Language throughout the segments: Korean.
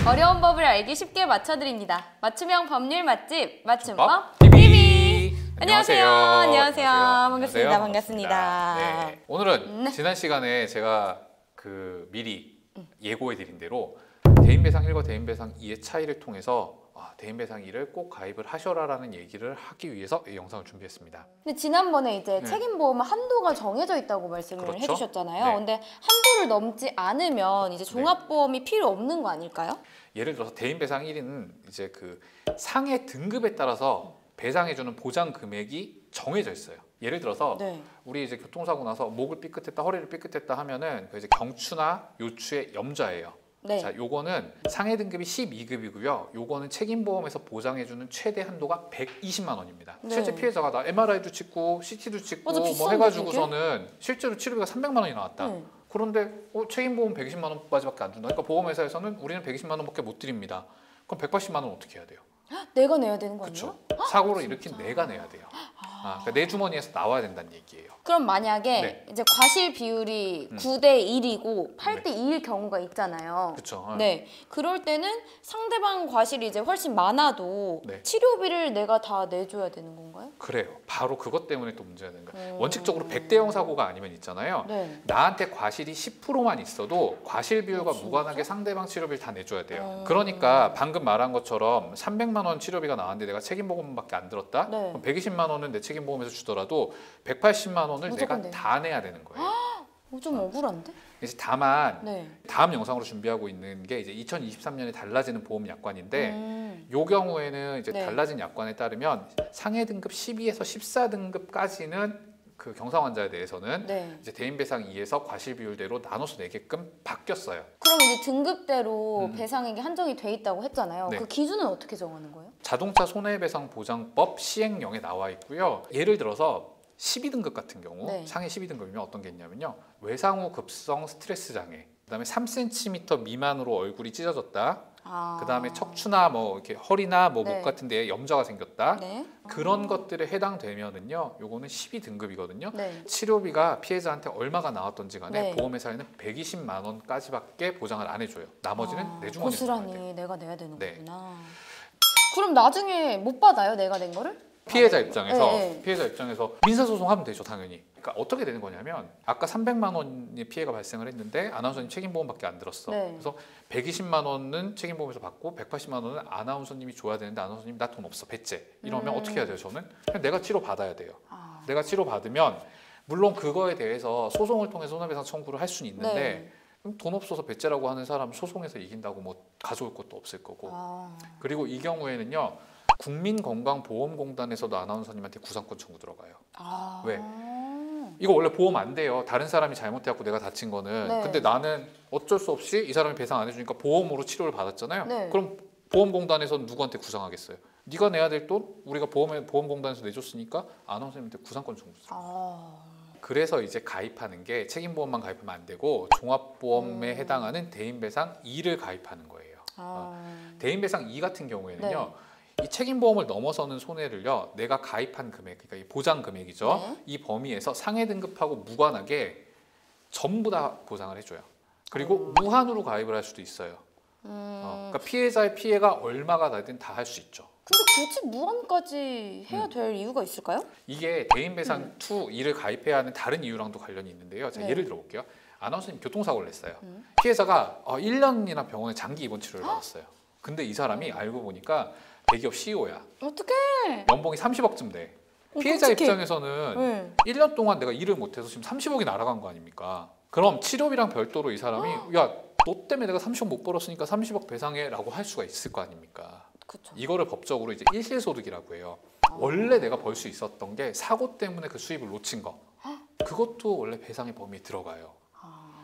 어려운 법을 알기 쉽게 맞춰드립니다. 맞춤형 법률 맛집 맞춤법 TV. 안녕하세요. 안녕하세요. 반갑습니다. 안녕하세요. 반갑습니다. 네. 오늘은 네. 지난 시간에 제가 미리 예고해드린 대로 대인배상 1과 대인배상 2의 차이를 통해서 대인배상 2를 꼭 가입을 하셔라라는 얘기를 하기 위해서 이 영상을 준비했습니다. 근데 지난번에 이제 책임보험은 한도가 정해져 있다고 말씀을 그렇죠? 해주셨잖아요. 네. 근데 한도를 넘지 않으면 이제 종합보험이 필요 없는 거 아닐까요? 예를 들어서 대인배상 1위는 이제 그 상해 등급에 따라서 배상해주는 보장 금액이 정해져 있어요. 예를 들어서 네. 우리 이제 교통사고 나서 목을 삐끗했다, 허리를 삐끗했다 하면은 그 이제 경추나 요추의 염좌예요. 네. 자, 요거는 상해 등급이 12급이고요. 요거는 책임보험에서 보장해주는 최대 한도가 120만 원입니다. 네. 실제 피해자가 나 MRI도 찍고 CT도 찍고 맞아, 뭐 비싼데, 해가지고서는 실제로 치료비가 300만 원이 나왔다. 네. 그런데 책임보험 120만 원까지밖에 안 준다. 그러니까 보험회사에서는 우리는 120만 원밖에 못 드립니다. 그럼 180만 원 어떻게 해야 돼요? 내가 내야 되는 거 그렇죠. 아니에요? 사고를 일으킨 내가 내야 돼요. 그러니까 내 주머니에서 나와야 된다는 얘기예요. 그럼 만약에 네. 이제 과실 비율이 9대 1이고 8대 2일 경우가 있잖아요. 그렇죠. 네. 그럴 때는 상대방 과실이 이제 훨씬 많아도 네. 치료비를 내가 다 내줘야 되는 건가요? 그래요. 바로 그것 때문에 또 문제가 되는 거예요. 원칙적으로 100대 0 사고가 아니면 있잖아요. 네. 나한테 과실이 10%만 있어도 과실 비율과 진짜? 무관하게 상대방 치료비를 다 내줘야 돼요. 그러니까 방금 말한 것처럼 300만 원 치료비가 나왔는데 내가 책임보험밖에 안 들었다? 네. 그럼 120만 원은 내 책임보험에서 주더라도 180만 원을 무조건 내가 내요. 다 내야 되는 거예요. 좀 억울한데? 이제 다만 네. 다음 영상으로 준비하고 있는 게 이제 2023년에 달라지는 보험 약관인데 요 경우에는 이제 네. 달라진 약관에 따르면 상해 등급 12에서 14등급까지는 그 경상 환자에 대해서는 네. 이제 대인배상 2에서 과실 비율대로 나눠서 내게끔 바뀌었어요. 그럼 이제 등급대로 음. 배상액이 한정이 돼 있다고 했잖아요. 네. 그 기준은 어떻게 정하는 거예요? 자동차 손해배상보장법 시행령에 나와 있고요. 예를 들어서 12등급 같은 경우 네. 상해 12등급이면 어떤 게 있냐면요. 외상후 급성 스트레스 장애, 그다음에 3cm 미만으로 얼굴이 찢어졌다. 그다음에 척추나 뭐 이렇게 허리나 뭐 목 네. 같은 데에 염좌가 생겼다. 네. 그런 것들에 해당되면은요. 요거는 12등급이거든요. 네. 치료비가 피해자한테 얼마가 나왔던지 간에 네. 보험회사에는 120만 원까지밖에 보장을 안 해줘요. 나머지는 내 주머니에 고스란히 내가 내야 되는 네. 거구나. 그럼 나중에 못 받아요? 내가 낸 거를? 피해자 입장에서 네. 피해자 입장에서 민사소송하면 되죠, 당연히. 그러니까 어떻게 되는 거냐면 아까 300만 원의 피해가 발생을 했는데 아나운서님 책임보험밖에 안 들었어. 네. 그래서 120만 원은 책임보험에서 받고 180만 원은 아나운서님이 줘야 되는데 아나운서님 나 돈 없어, 배째. 이러면 어떻게 해야 돼요? 저는 그냥 내가 치료 받아야 돼요. 내가 치료 받으면 물론 그거에 대해서 소송을 통해 손해배상 청구를 할 수는 있는데 네. 그럼 돈 없어서 배째라고 하는 사람 소송에서 이긴다고 뭐 가져올 것도 없을 거고. 그리고 이 경우에는요. 국민건강보험공단에서도 아나운서님한테 구상권 청구 들어가요. 왜? 이거 원래 보험 안 돼요. 다른 사람이 잘못해갖고 내가 다친 거는. 네. 근데 나는 어쩔 수 없이 이 사람이 배상 안 해주니까 보험으로 치료를 받았잖아요. 네. 그럼 보험공단에서는 누구한테 구상하겠어요? 네가 내야 될 돈 우리가 보험공단에서 내줬으니까 아나운서님한테 구상권 청구 들어가요. 그래서 이제 가입하는 게 책임보험만 가입하면 안 되고 종합보험에 해당하는 대인배상 2를 가입하는 거예요. 대인배상 2 같은 경우에는요. 네. 이 책임보험을 넘어서는 손해를요. 내가 가입한 금액, 그러니까 이 보장 금액이죠. 네. 이 범위에서 상해 등급하고 무관하게 전부 다 보상을 해줘요. 그리고 무한으로 가입을 할 수도 있어요. 그러니까 피해자의 피해가 얼마가 나든 다 할 수 있죠. 근데 굳이 무한까지 해야 될 이유가 있을까요? 이게 대인배상 2를 가입해야 하는 다른 이유랑도 관련이 있는데요. 제가 네. 예를 들어볼게요. 아나운서님 교통사고를 냈어요. 피해자가 1년이나 병원에 장기 입원 치료를 받았어요. 근데 이 사람이 알고 보니까 대기업 CEO야. 어떡해. 연봉이 30억쯤 돼. 피해자 끔찍해. 입장에서는 네. 1년 동안 내가 일을 못해서 지금 30억이 날아간 거 아닙니까? 그럼 치료비랑 별도로 이 사람이 야, 너 때문에 내가 30억 못 벌었으니까 30억 배상해라고 할 수가 있을 거 아닙니까? 그쵸. 이거를 법적으로 이제 일시소득이라고 해요. 원래 내가 벌 수 있었던 게 사고 때문에 그 수입을 놓친 거. 그것도 원래 배상의 범위에 들어가요.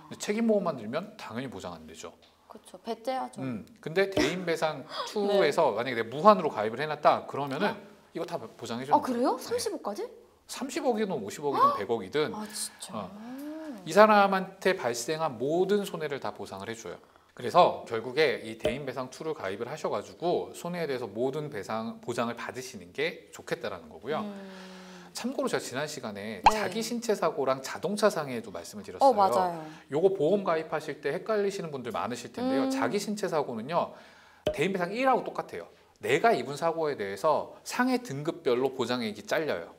근데 책임보험만 들면 당연히 보장 안 되죠. 그렇죠. 배째야죠. 근데 대인배상 2에서 만약에 내가 무한으로 가입을 해놨다 그러면은 이거 다 보장해 주는 그래요? 거예요. 30억까지? 30억이든 50억이든 100억이든 진짜. 이 사람한테 발생한 모든 손해를 다 보상을 해줘요. 그래서 결국에 이 대인배상 2를 가입을 하셔가지고 손해에 대해서 모든 보장을 받으시는 게 좋겠다라는 거고요. 참고로 제가 지난 시간에 네. 자기 신체 사고랑 자동차 상해에도 말씀을 드렸어요. 맞아요. 요거 보험 가입하실 때 헷갈리시는 분들 많으실 텐데요. 자기 신체 사고는요. 대인배상 1하고 똑같아요. 내가 입은 사고에 대해서 상해 등급별로 보장액이 잘려요.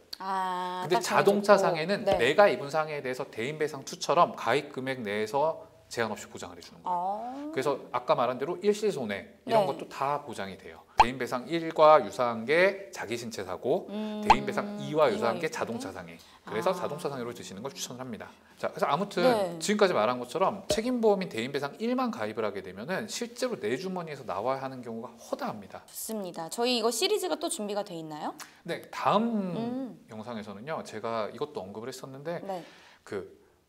근데 딱 자동차 정해졌고. 상해는 네. 내가 입은 상해에 대해서 대인배상 2처럼 가입 금액 내에서 제한 없이 보장을 해주는 거예요. 그래서 아까 말한 대로 일시손해 이런 네. 것도 다 보장이 돼요. 대인배상 1과 유사한 게 자기 신체 사고, 대인배상 2와 유사한 게 자동차 상해. 그래서 자동차 상해로 드시는 걸 추천합니다. 자, 그래서 아무튼 네. 지금까지 말한 것처럼 책임보험인 대인배상 1만 가입을 하게 되면은 실제로 내 주머니에서 나와야 하는 경우가 허다합니다. 좋습니다. 저희 이거 시리즈가 또 준비가 돼 있나요? 네, 다음 영상에서는요. 제가 이것도 언급을 했었는데 네.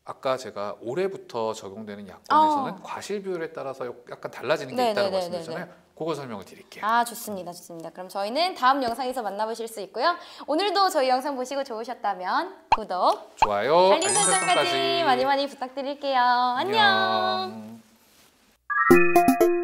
아까 제가 올해부터 적용되는 약관에서는 과실 비율에 따라서 약간 달라지는 게 네, 있다고 네, 네, 말씀드렸잖아요. 그거 설명을 드릴게요. 좋습니다. 좋습니다. 그럼 저희는 다음 영상에서 만나보실 수 있고요. 오늘도 저희 영상 보시고 좋으셨다면 구독, 좋아요, 알림 설정까지 많이 많이 부탁드릴게요. 안녕. 안녕.